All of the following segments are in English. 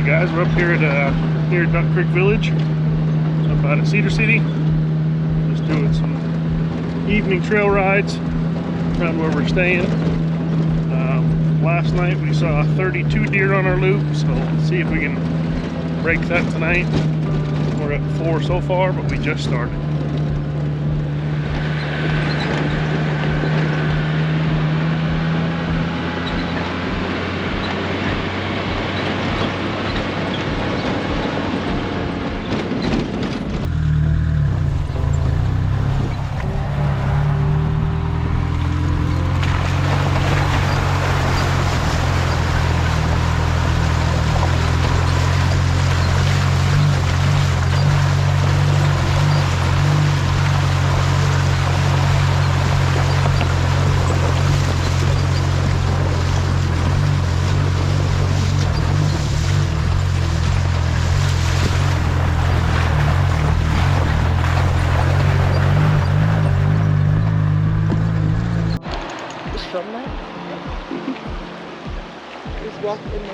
Hey guys, we're up here at Duck Creek Village, up out of Cedar City. Just doing some evening trail rides around where we're staying. Last night we saw 32 deer on our loop, so let's see if we can break that tonight. We're at 4 so far, but we just started. From that? Just walk in the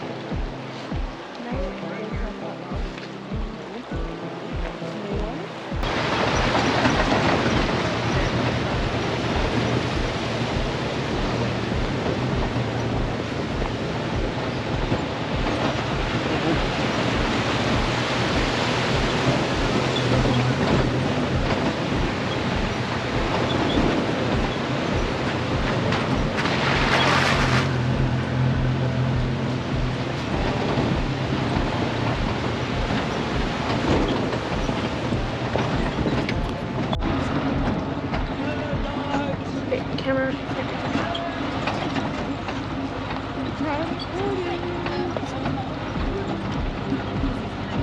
camera.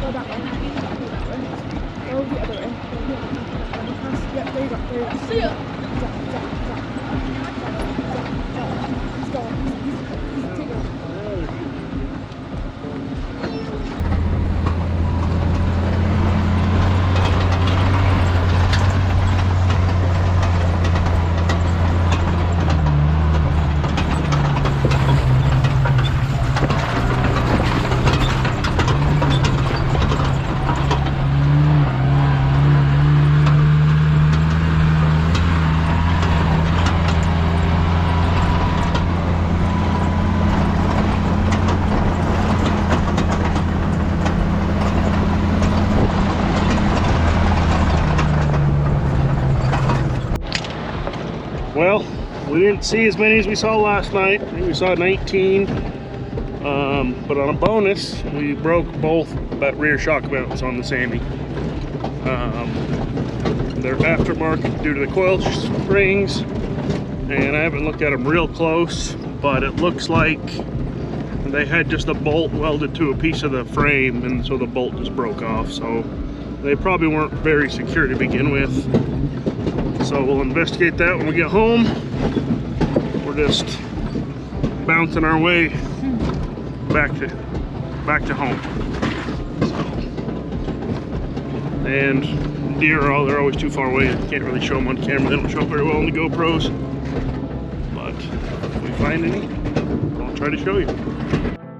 Go that way. Go the other way. Yep, there you go. There you go. See ya. Let's go. Take it. Well, we didn't see as many as we saw last night. I think we saw 19. But on a bonus, we broke both rear shock mounts on the Sammy. They're aftermarket due to the coil springs, and I haven't looked at them real close, but it looks like they had just a bolt welded to a piece of the frame, and so the bolt just broke off. So they probably weren't very secure to begin with. So we'll investigate that when we get home. We're just bouncing our way back to home. So, and deer they're always too far away. Can't really show them on camera. They don't show up very well on the GoPros. But if we find any, I'll try to show you.